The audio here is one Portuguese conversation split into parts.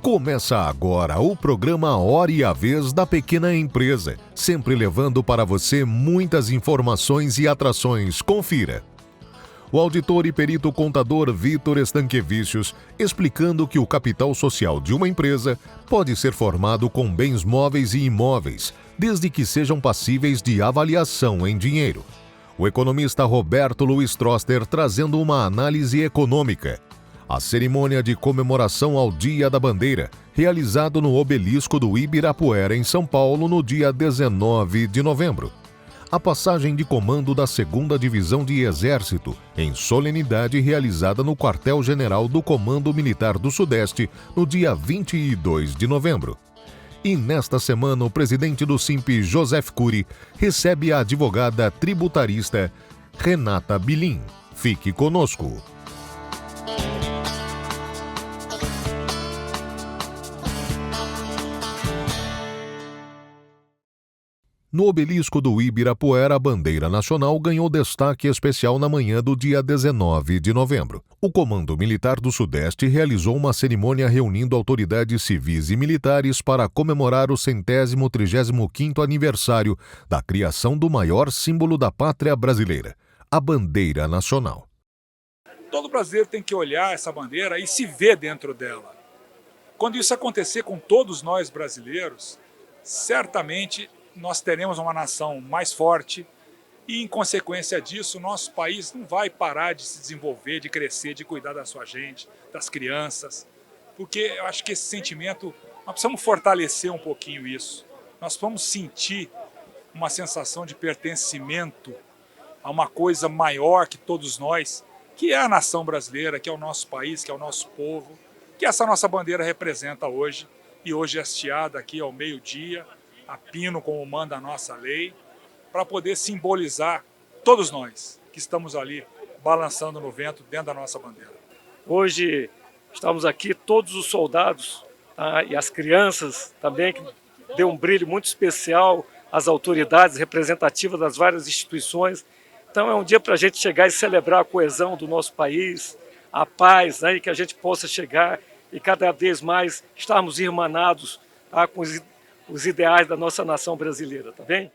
Começa agora o programa Hora e a Vez da Pequena Empresa, sempre levando para você muitas informações e atrações. Confira. O auditor e perito contador Vitor Estanquevicius explicando que o capital social de uma empresa pode ser formado com bens móveis e imóveis, desde que sejam passíveis de avaliação em dinheiro. O economista Roberto Luiz Troster trazendo uma análise econômica. A cerimônia de comemoração ao Dia da Bandeira, realizado no Obelisco do Ibirapuera, em São Paulo, no dia 19 de novembro. A passagem de comando da 2ª Divisão de Exército, em solenidade realizada no Quartel-General do Comando Militar do Sudeste, no dia 22 de novembro. E nesta semana, o presidente do SIMP, Joseph Cury, recebe a advogada tributarista Renata Bilin. Fique conosco. No Obelisco do Ibirapuera, a bandeira nacional ganhou destaque especial na manhã do dia 19 de novembro. O Comando Militar do Sudeste realizou uma cerimônia reunindo autoridades civis e militares para comemorar o 135º aniversário da criação do maior símbolo da pátria brasileira, a bandeira nacional. Todo brasileiro tem que olhar essa bandeira e se ver dentro dela. Quando isso acontecer com todos nós brasileiros, certamente nós teremos uma nação mais forte e, em consequência disso, o nosso país não vai parar de se desenvolver, de crescer, de cuidar da sua gente, das crianças, porque eu acho que esse sentimento, nós precisamos fortalecer um pouquinho isso. Nós vamos sentir uma sensação de pertencimento a uma coisa maior que todos nós, que é a nação brasileira, que é o nosso país, que é o nosso povo, que essa nossa bandeira representa hoje, e hoje é hasteada aqui ao meio-dia, a pino, como manda a nossa lei, para poder simbolizar todos nós que estamos ali balançando no vento dentro da nossa bandeira. Hoje estamos aqui, todos os soldados, tá? E as crianças também, que deu um brilho muito especial às autoridades representativas das várias instituições. Então é um dia para a gente chegar e celebrar a coesão do nosso país, a paz, né? E que a gente possa chegar e cada vez mais estarmos irmanados, tá? Com os ideais da nossa nação brasileira, tá bem?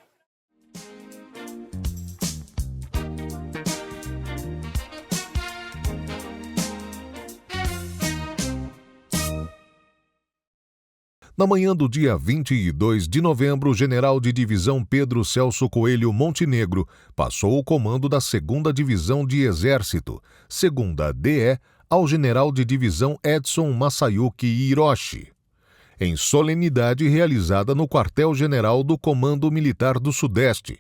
Na manhã do dia 22 de novembro, o general de divisão Pedro Celso Coelho Montenegro passou o comando da 2ª Divisão de Exército, 2ª DE, ao general de divisão Edson Masayuki Hiroshi, em solenidade realizada no Quartel-General do Comando Militar do Sudeste.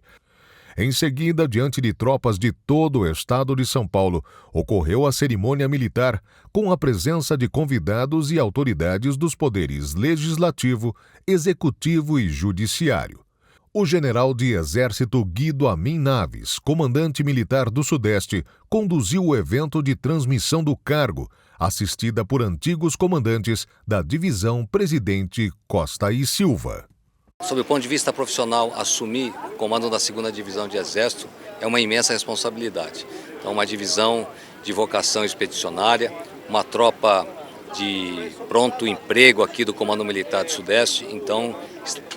Em seguida, diante de tropas de todo o estado de São Paulo, ocorreu a cerimônia militar, com a presença de convidados e autoridades dos poderes legislativo, executivo e judiciário. O general de Exército Guido Amin Naves, comandante militar do Sudeste, conduziu o evento de transmissão do cargo, assistida por antigos comandantes da divisão Presidente Costa e Silva. Sob o ponto de vista profissional, assumir o comando da 2ª Divisão de Exército é uma imensa responsabilidade. Então, uma divisão de vocação expedicionária, uma tropa de pronto emprego aqui do Comando Militar do Sudeste. Então,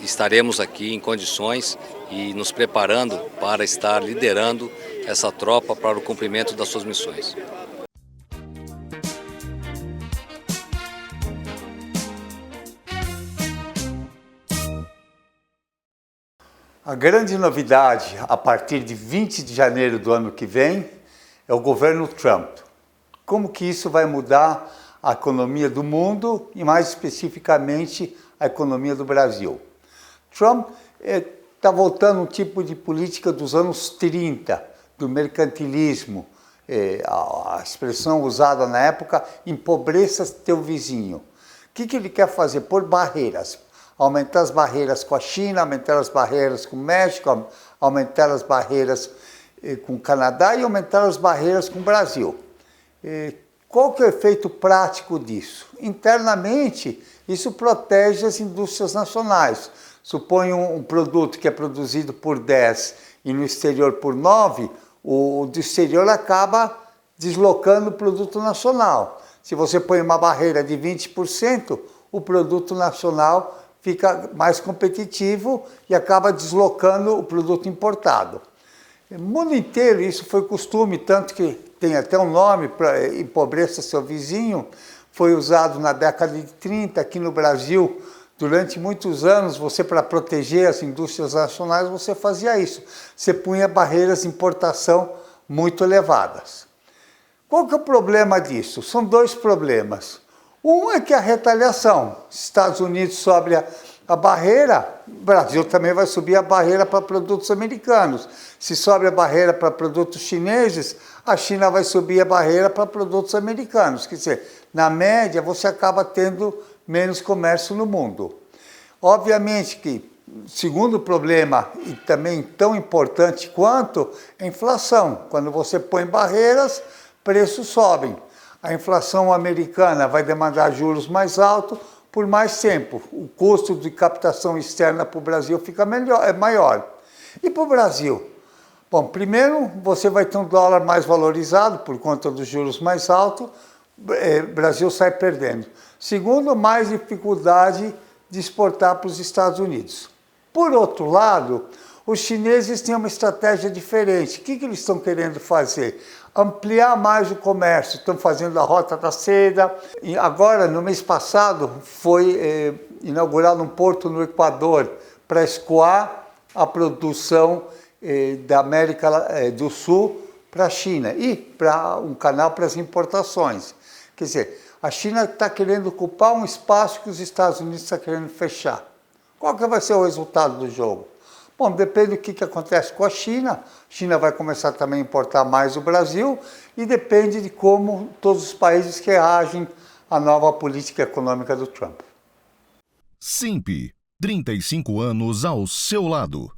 estaremos aqui em condições e nos preparando para estar liderando essa tropa para o cumprimento das suas missões. A grande novidade, a partir de 20 de janeiro do ano que vem, é o governo Trump. Como que isso vai mudar a economia do mundo e, mais especificamente, a economia do Brasil? Trump está voltando um tipo de política dos anos 30, do mercantilismo, a expressão usada na época, empobreça teu vizinho. O que ele quer fazer? Pôr barreiras. Aumentar as barreiras com a China, aumentar as barreiras com o México, aumentar as barreiras com o Canadá e aumentar as barreiras com o Brasil. Qual que é o efeito prático disso? Internamente, isso protege as indústrias nacionais. Suponha um produto que é produzido por 10 e no exterior por 9, o do exterior acaba deslocando o produto nacional. Se você põe uma barreira de 20%, o produto nacional fica mais competitivo e acaba deslocando o produto importado. No mundo inteiro isso foi costume, tanto que tem até um nome para empobreça seu vizinho, foi usado na década de 30 aqui no Brasil. Durante muitos anos, você, para proteger as indústrias nacionais, você fazia isso. Você punha barreiras de importação muito elevadas. Qual que é o problema disso? São dois problemas. Um é que a retaliação. Estados Unidos sobe a barreira, o Brasil também vai subir a barreira para produtos americanos. Se sobe a barreira para produtos chineses, a China vai subir a barreira para produtos americanos. Quer dizer, na média, você acaba tendo menos comércio no mundo. Obviamente que, segundo problema, e também tão importante quanto, a inflação. Quando você põe barreiras, preços sobem. A inflação americana vai demandar juros mais altos por mais tempo. O custo de captação externa para o Brasil fica maior. E para o Brasil? Bom, primeiro, você vai ter um dólar mais valorizado por conta dos juros mais altos, o Brasil sai perdendo. Segundo, mais dificuldade de exportar para os Estados Unidos. Por outro lado, os chineses têm uma estratégia diferente. O que eles estão querendo fazer? Ampliar mais o comércio. Estão fazendo a Rota da Seda. E agora, no mês passado, foi inaugurado um porto no Equador para escoar a produção da América do Sul para a China e para um canal para as importações. Quer dizer, a China está querendo ocupar um espaço que os Estados Unidos estão querendo fechar. Qual que vai ser o resultado do jogo? Bom, depende do que acontece com a China. A China vai começar também a importar mais o Brasil e depende de como todos os países reagem à nova política econômica do Trump. Simp, 35 anos ao seu lado.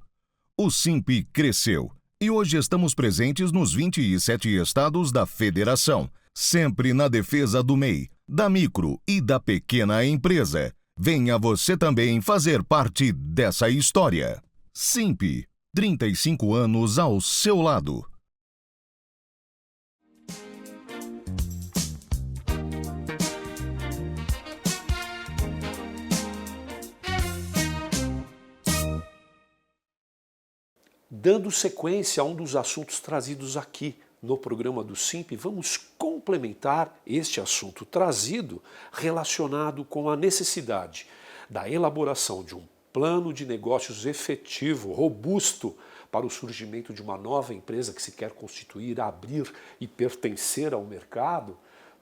O Simp cresceu e hoje estamos presentes nos 27 estados da federação, sempre na defesa do MEI, da micro e da pequena empresa. Venha você também fazer parte dessa história. Simp, 35 anos ao seu lado. Dando sequência a um dos assuntos trazidos aqui no programa do Simp, vamos complementar este assunto trazido relacionado com a necessidade da elaboração de um plano de negócios efetivo, robusto, para o surgimento de uma nova empresa que se quer constituir, abrir e pertencer ao mercado,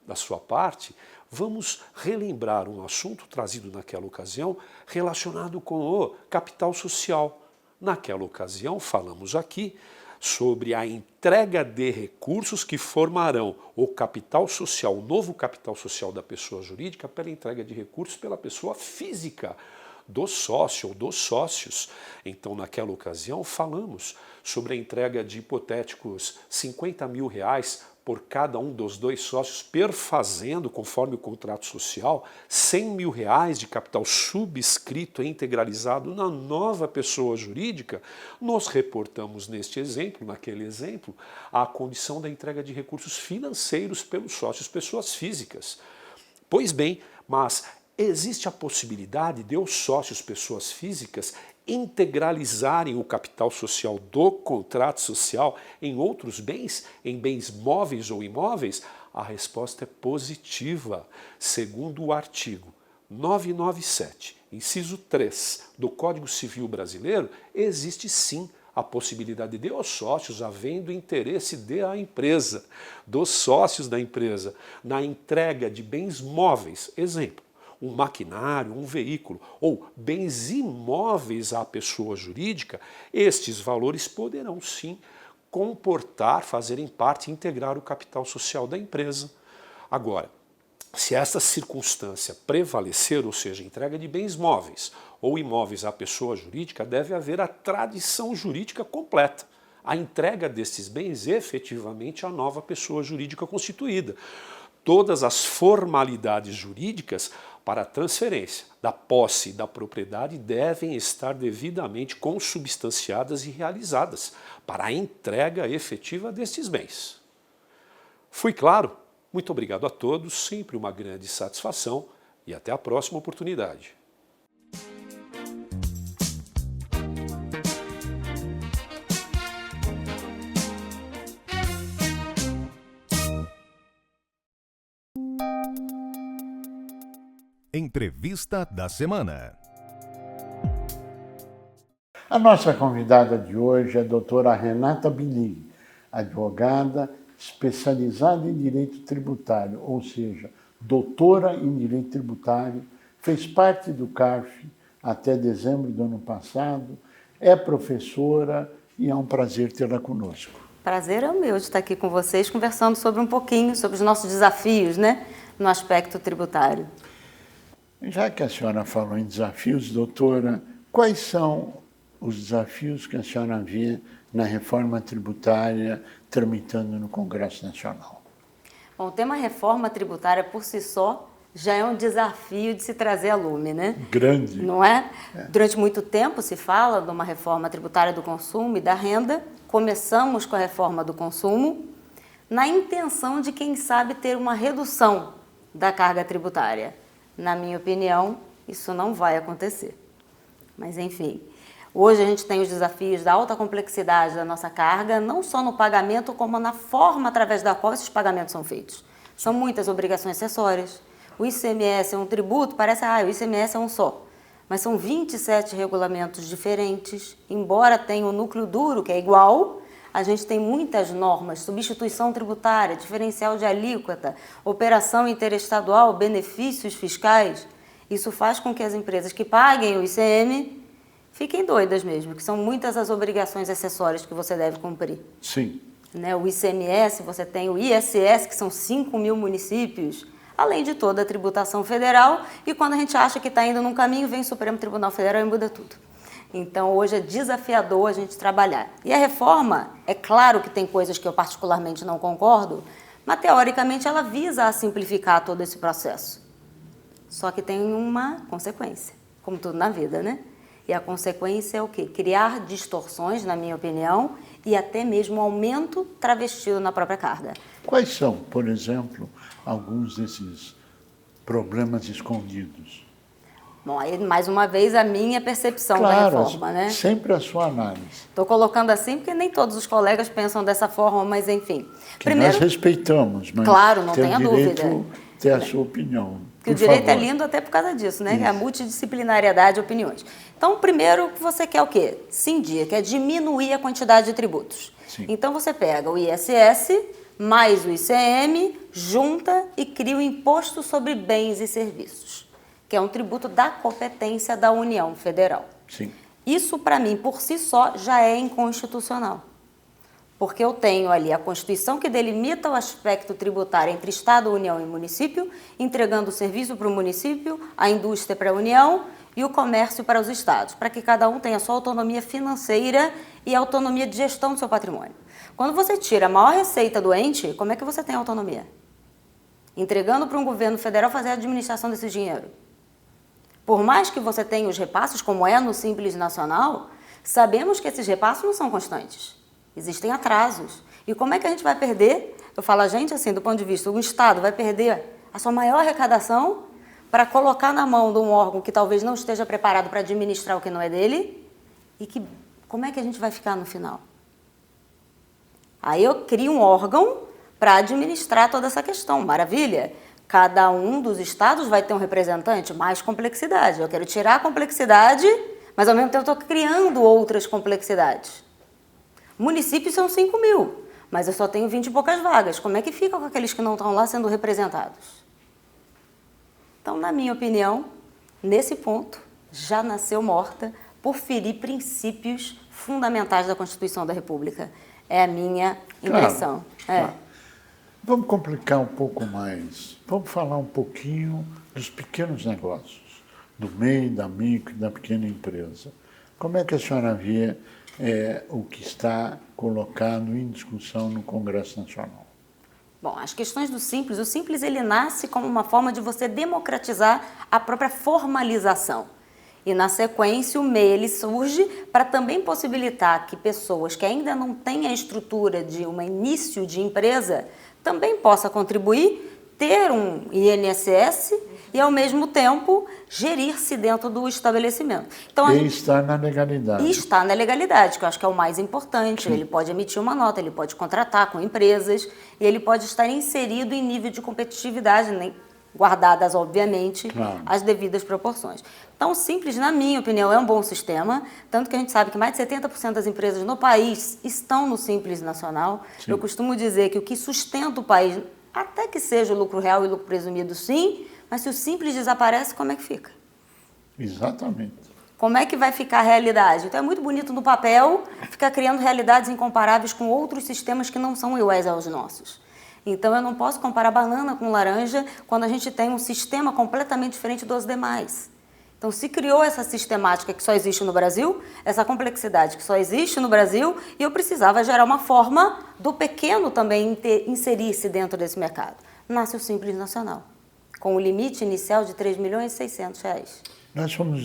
da sua parte. Vamos relembrar um assunto trazido naquela ocasião relacionado com o capital social. Naquela ocasião, falamos aqui sobre a entrega de recursos que formarão o capital social, o novo capital social da pessoa jurídica, pela entrega de recursos pela pessoa física, do sócio ou dos sócios. Então, naquela ocasião, falamos sobre a entrega de hipotéticos R$50 mil por cada um dos dois sócios, perfazendo, conforme o contrato social, R$100 mil de capital subscrito e integralizado na nova pessoa jurídica. Nós reportamos neste exemplo, naquele exemplo, a condição da entrega de recursos financeiros pelos sócios pessoas físicas. Pois bem, mas existe a possibilidade de os sócios pessoas físicas integralizarem o capital social do contrato social em outros bens, em bens móveis ou imóveis? A resposta é positiva. Segundo o artigo 997, inciso 3 do Código Civil Brasileiro, existe sim a possibilidade de os sócios, havendo interesse da empresa, dos sócios da empresa, na entrega de bens móveis, exemplo, um maquinário, um veículo ou bens imóveis à pessoa jurídica, estes valores poderão sim comportar, fazerem parte e integrar o capital social da empresa. Agora, se essa circunstância prevalecer, ou seja, entrega de bens móveis ou imóveis à pessoa jurídica, deve haver a tradição jurídica completa, a entrega destes bens efetivamente à nova pessoa jurídica constituída. Todas as formalidades jurídicas para a transferência da posse e da propriedade devem estar devidamente consubstanciadas e realizadas para a entrega efetiva destes bens. Fui claro? Muito obrigado a todos, sempre uma grande satisfação e até a próxima oportunidade. Entrevista da semana. A nossa convidada de hoje é a doutora Renata Bilig, advogada especializada em direito tributário, ou seja, doutora em direito tributário, fez parte do CARF até dezembro do ano passado, é professora e é um prazer tê-la conosco. Prazer é o meu de estar aqui com vocês, conversando sobre um pouquinho sobre os nossos desafios, né, no aspecto tributário. Já que a senhora falou em desafios, doutora, quais são os desafios que a senhora vê na reforma tributária tramitando no Congresso Nacional? Bom, o tema reforma tributária por si só já é um desafio de se trazer a lume, né? Grande. Não é? Durante muito tempo se fala de uma reforma tributária do consumo e da renda. Começamos com a reforma do consumo na intenção de, quem sabe, ter uma redução da carga tributária. Na minha opinião, isso não vai acontecer. Mas, enfim, hoje a gente tem os desafios da alta complexidade da nossa carga, não só no pagamento, como na forma através da qual esses pagamentos são feitos. São muitas obrigações acessórias. O ICMS é um tributo, parece, o ICMS é um só. Mas são 27 regulamentos diferentes, embora tenha um núcleo duro, que é igual, a gente tem muitas normas, substituição tributária, diferencial de alíquota, operação interestadual, benefícios fiscais. Isso faz com que as empresas que paguem o ICM fiquem doidas mesmo, que são muitas as obrigações acessórias que você deve cumprir. Sim. Né? O ICMS, você tem o ISS, que são 5.000 municípios, além de toda a tributação federal, e quando a gente acha que está indo num caminho, vem o Supremo Tribunal Federal e muda tudo. Então, hoje é desafiador a gente trabalhar. E a reforma, é claro que tem coisas que eu particularmente não concordo, mas teoricamente ela visa a simplificar todo esse processo. Só que tem uma consequência, como tudo na vida, né? E a consequência é o quê? Criar distorções, na minha opinião, e até mesmo aumento travestido na própria carga. Quais são, por exemplo, alguns desses problemas escondidos? Bom, aí mais uma vez a minha percepção da reforma, né? Sempre a sua análise. Estou colocando assim porque nem todos os colegas pensam dessa forma, mas enfim. Que primeiro, nós respeitamos, mas claro, não tenha dúvida. Ter a sua opinião. Que o direito é lindo até por causa disso, né? Isso. A multidisciplinariedade de opiniões. Então, primeiro, você quer o quê? Cindir, quer diminuir a quantidade de tributos. Sim. Então, você pega o ISS mais o ICM, junta e cria o Imposto sobre Bens e Serviços, que é um tributo da competência da União Federal. Sim. Isso, para mim, por si só, já é inconstitucional. Porque eu tenho ali a Constituição que delimita o aspecto tributário entre Estado, União e município, entregando o serviço para o município, a indústria para a União e o comércio para os estados, para que cada um tenha a sua autonomia financeira e a autonomia de gestão do seu patrimônio. Quando você tira a maior receita do ente, como é que você tem autonomia? Entregando para um governo federal fazer a administração desse dinheiro. Por mais que você tenha os repasses, como é no Simples Nacional, sabemos que esses repasses não são constantes. Existem atrasos. E como é que a gente vai perder? Eu falo a gente assim, do ponto de vista, o Estado vai perder a sua maior arrecadação para colocar na mão de um órgão que talvez não esteja preparado para administrar o que não é dele, e que, como é que a gente vai ficar no final? Aí eu crio um órgão para administrar toda essa questão, maravilha. Cada um dos estados vai ter um representante, mais complexidade. Eu quero tirar a complexidade, mas ao mesmo tempo eu estou criando outras complexidades. Municípios são 5.000, mas eu só tenho 20 e poucas vagas. Como é que fica com aqueles que não estão lá sendo representados? Então, na minha opinião, nesse ponto, já nasceu morta por ferir princípios fundamentais da Constituição da República. É a minha impressão. Claro. Vamos complicar um pouco mais. Vamos falar um pouquinho dos pequenos negócios, do MEI, da micro e da pequena empresa. Como é que a senhora vê o que está colocado em discussão no Congresso Nacional? Bom, as questões do Simples, o Simples ele nasce como uma forma de você democratizar a própria formalização. E na sequência o MEI ele surge para também possibilitar que pessoas que ainda não têm a estrutura de um início de empresa também possam contribuir, ter um INSS e, ao mesmo tempo, gerir-se dentro do estabelecimento. Então, E estar na legalidade. E está na legalidade, que eu acho que é o mais importante. Ele pode emitir uma nota, ele pode contratar com empresas e ele pode estar inserido em nível de competitividade, guardadas, obviamente, as devidas proporções. Então, o Simples, na minha opinião, é um bom sistema, tanto que a gente sabe que mais de 70% das empresas no país estão no Simples Nacional. Sim. Eu costumo dizer que o que sustenta o país, até que seja o lucro real e o lucro presumido, sim, mas se o Simples desaparece, como é que fica? Exatamente. Como é que vai ficar a realidade? Então é muito bonito no papel ficar criando realidades incomparáveis com outros sistemas que não são iguais aos nossos. Então eu não posso comparar banana com laranja quando a gente tem um sistema completamente diferente dos demais. Então se criou essa sistemática que só existe no Brasil, essa complexidade que só existe no Brasil, e eu precisava gerar uma forma do pequeno também inserir-se dentro desse mercado. Nasce o Simples Nacional, com o limite inicial de R$3.600.000. Nós fomos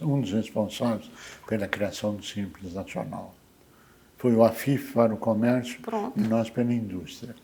um dos responsáveis pela criação do Simples Nacional. Foi o AFIF para o comércio. Pronto. E nós pela indústria.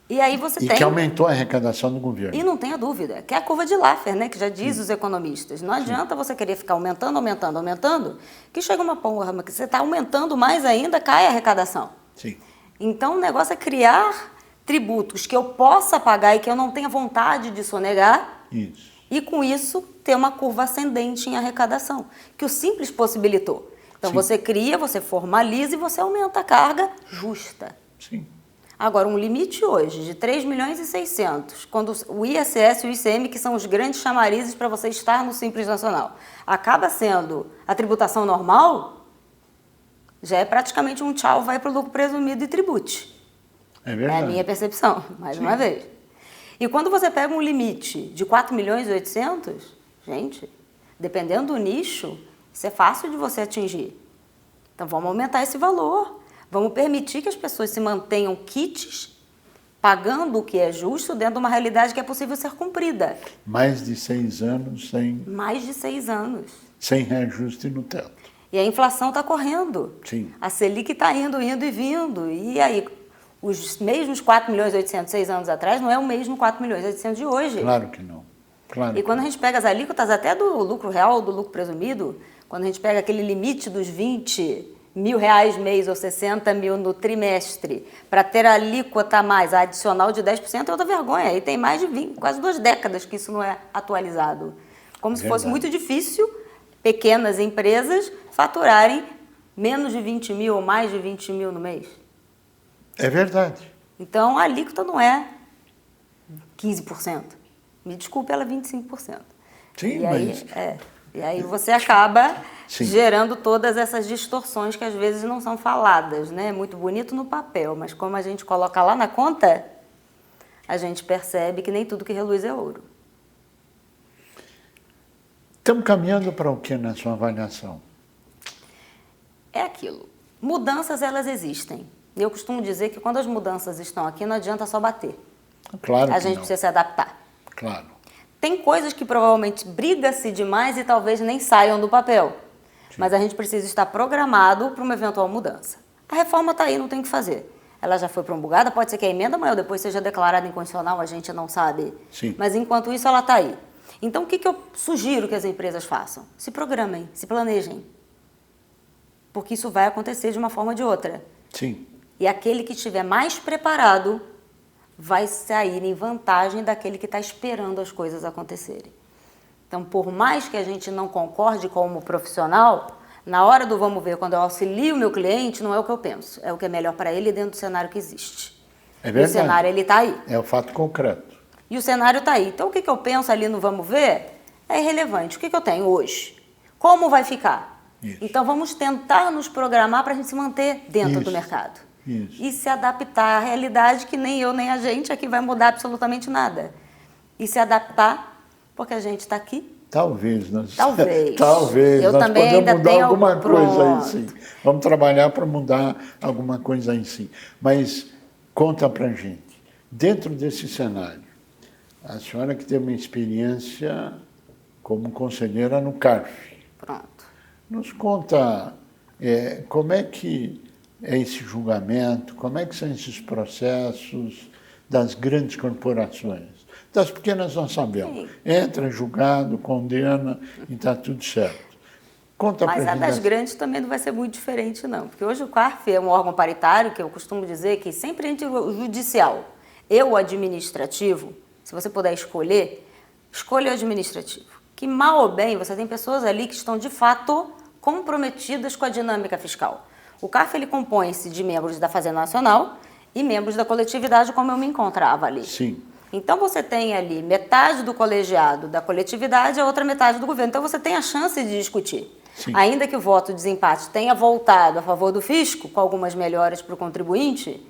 E aí você tem... que aumentou a arrecadação do governo. E não tenha dúvida, que é a curva de Laffer, né, que já diz os economistas. Não adianta você querer ficar aumentando, que chega uma porra, que você está aumentando mais ainda, cai a arrecadação. Sim. Então o negócio é criar tributos que eu possa pagar e que eu não tenha vontade de sonegar. Isso. E com isso ter uma curva ascendente em arrecadação, que o Simples possibilitou. Então você cria, você formaliza e você aumenta a carga justa. Sim. Agora, um limite hoje de R$3.600.000, quando o ISS e o ICM, que são os grandes chamarizes para você estar no Simples Nacional, acaba sendo a tributação normal, já é praticamente um tchau, vai para o lucro presumido e tribute. É verdade. É a minha percepção, mais uma vez. E quando você pega um limite de 4.800.000, gente, dependendo do nicho, isso é fácil de você atingir. Então vamos aumentar esse valor, vamos permitir que as pessoas se mantenham quites, pagando o que é justo dentro de uma realidade que é possível ser cumprida. Mais de 6 anos sem... Mais de 6 anos. Sem reajuste no teto. E a inflação está correndo. Sim. A Selic está indo e vindo. E aí, os mesmos 4.800.000 6 anos atrás não é o mesmo 4.800.000 de hoje. Claro que não. Claro e quando a gente pega as alíquotas até do lucro real, do lucro presumido, quando a gente pega aquele limite dos R$20.000 mês ou 60.000 no trimestre, para ter a alíquota a mais, a adicional de 10%, é outra vergonha. E tem mais de quase 2 décadas que isso não é atualizado. Como se fosse muito difícil pequenas empresas faturarem menos de 20.000 ou mais de 20.000 no mês. É verdade. Então, a alíquota não é 15%. Me desculpe, ela é 25%. Sim, E aí você acaba gerando todas essas distorções que às vezes não são faladas, né? Muito bonito no papel, mas como a gente coloca lá na conta, a gente percebe que nem tudo que reluz é ouro. Estamos caminhando para o que na sua avaliação? É aquilo. Mudanças, elas existem. Eu costumo dizer que quando as mudanças estão aqui, não adianta só bater. Claro que a gente não. precisa se adaptar. Claro. Tem coisas que provavelmente briga-se demais e talvez nem saiam do papel. Sim. Mas a gente precisa estar programado para uma eventual mudança. A reforma está aí, não tem o que fazer. Ela já foi promulgada, pode ser que a emenda amanhã ou depois seja declarada inconstitucional, a gente não sabe. Sim. Mas enquanto isso, ela está aí. Então, o que eu sugiro que as empresas façam? Se programem, se planejem. Porque isso vai acontecer de uma forma ou de outra. Sim. E aquele que estiver mais preparado vai sair em vantagem daquele que está esperando as coisas acontecerem. Então, por mais que a gente não concorde como profissional, na hora do vamos ver, quando eu auxilio o meu cliente, não é o que eu penso, é o que é melhor para ele dentro do cenário que existe. É verdade. E o cenário, ele está aí. É o fato concreto. E o cenário está aí. Então, o que eu penso ali no vamos ver é irrelevante. O que eu tenho hoje? Como vai ficar? Isso. Então, vamos tentar nos programar para a gente se manter dentro do mercado. Isso. E se adaptar à realidade que nem eu nem a gente aqui vai mudar absolutamente nada. E se adaptar porque a gente está aqui. Talvez. Talvez. Eu nós também podemos ainda mudar tenho alguma coisa aí sim. Vamos trabalhar para mudar alguma coisa aí sim. Mas conta para a gente, dentro desse cenário, a senhora que tem uma experiência como conselheira no CARF. Pronto. Nos conta como é que é esse julgamento, como é que são esses processos, das grandes corporações. Das pequenas nós sabemos. Sim. Entra, julgado, condena e está tudo certo. Conta Mas pra a gente das grandes também não vai ser muito diferente, não. Porque hoje o CARF é um órgão paritário, que eu costumo dizer que sempre entre o judicial e o administrativo, se você puder escolher, escolha o administrativo. Que mal ou bem você tem pessoas ali que estão de fato comprometidas com a dinâmica fiscal. O CARF ele compõe-se de membros da Fazenda Nacional e membros da coletividade, como eu me encontrava ali. Sim. Então você tem ali metade do colegiado da coletividade e a outra metade do governo. Então você tem a chance de discutir. Sim. Ainda que o voto de desempate tenha voltado a favor do fisco, com algumas melhoras para o contribuinte,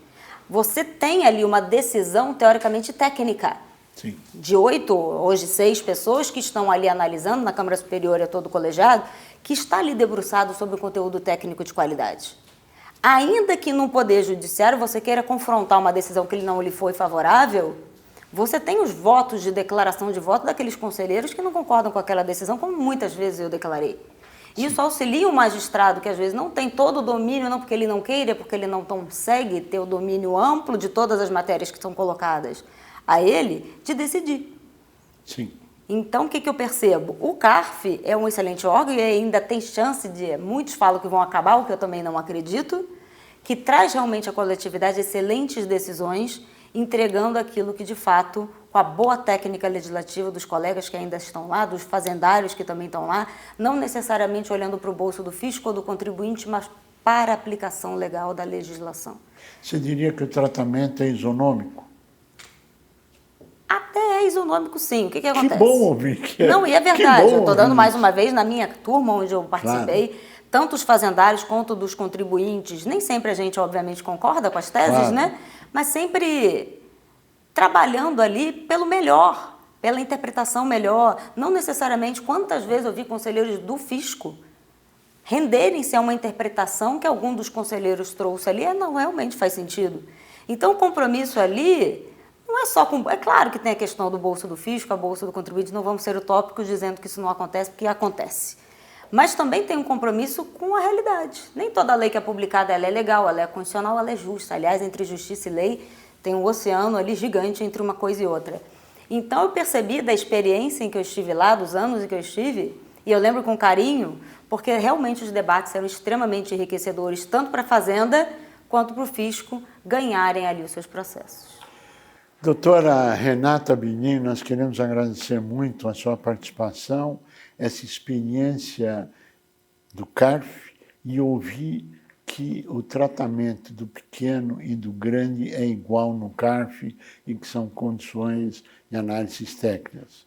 você tem ali uma decisão teoricamente técnica. Sim. De 8, hoje 6 pessoas que estão ali analisando, na Câmara Superior é todo o colegiado, que está ali debruçado sobre o conteúdo técnico de qualidade. Ainda que no Poder Judiciário você queira confrontar uma decisão que não lhe foi favorável, você tem os votos de declaração de voto daqueles conselheiros que não concordam com aquela decisão, como muitas vezes eu declarei. Isso auxilia o magistrado, que às vezes não tem todo o domínio, não porque ele não queira, porque ele não consegue ter o domínio amplo de todas as matérias que são colocadas a ele, de decidir. Sim. Então, o que eu percebo? O CARF é um excelente órgão e ainda tem chance de... Muitos falam que vão acabar, o que eu também não acredito, que traz realmente à coletividade excelentes decisões, entregando aquilo que, de fato, com a boa técnica legislativa dos colegas que ainda estão lá, dos fazendários que também estão lá, não necessariamente olhando para o bolso do fisco ou do contribuinte, mas para a aplicação legal da legislação. Você diria que o tratamento é isonômico? Até é isonômico, sim. O que acontece? Que bom ouvir que é. Não, e é verdade. Eu estou dando ouvir mais isso. uma vez, na minha turma, onde eu participei, tanto os fazendários quanto dos contribuintes, nem sempre a gente, obviamente, concorda com as teses, né? Mas sempre trabalhando ali pelo melhor, pela interpretação melhor. Não necessariamente, quantas vezes eu vi conselheiros do fisco renderem-se a uma interpretação que algum dos conselheiros trouxe ali, não, realmente faz sentido. Então, o compromisso ali não é só com... É claro que tem a questão do bolso do fisco, a bolsa do contribuinte, não vamos ser utópicos dizendo que isso não acontece, porque acontece. Mas também tem um compromisso com a realidade. Nem toda lei que é publicada ela é legal, ela é constitucional, ela é justa. Aliás, entre justiça e lei, tem um oceano ali gigante entre uma coisa e outra. Então, eu percebi da experiência em que eu estive lá, dos anos em que eu estive, e eu lembro com carinho, porque realmente os debates eram extremamente enriquecedores, tanto para a Fazenda quanto para o fisco ganharem ali os seus processos. Doutora Renata Bini, nós queremos agradecer muito a sua participação, essa experiência do CARF e ouvir que o tratamento do pequeno e do grande é igual no CARF e que são condições de análises técnicas.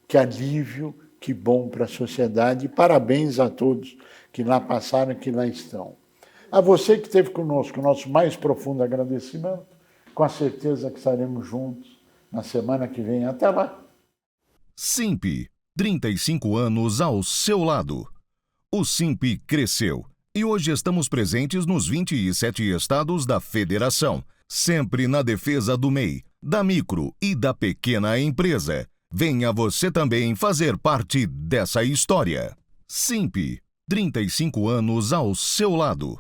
Que alívio, que bom para a sociedade e parabéns a todos que lá passaram e que lá estão. A você que esteve conosco, o nosso mais profundo agradecimento, com a certeza que estaremos juntos na semana que vem. Até lá! Simp, 35 anos ao seu lado. O Simp cresceu e hoje estamos presentes nos 27 estados da Federação, sempre na defesa do MEI, da micro e da pequena empresa. Venha você também fazer parte dessa história. Simp, 35 anos ao seu lado.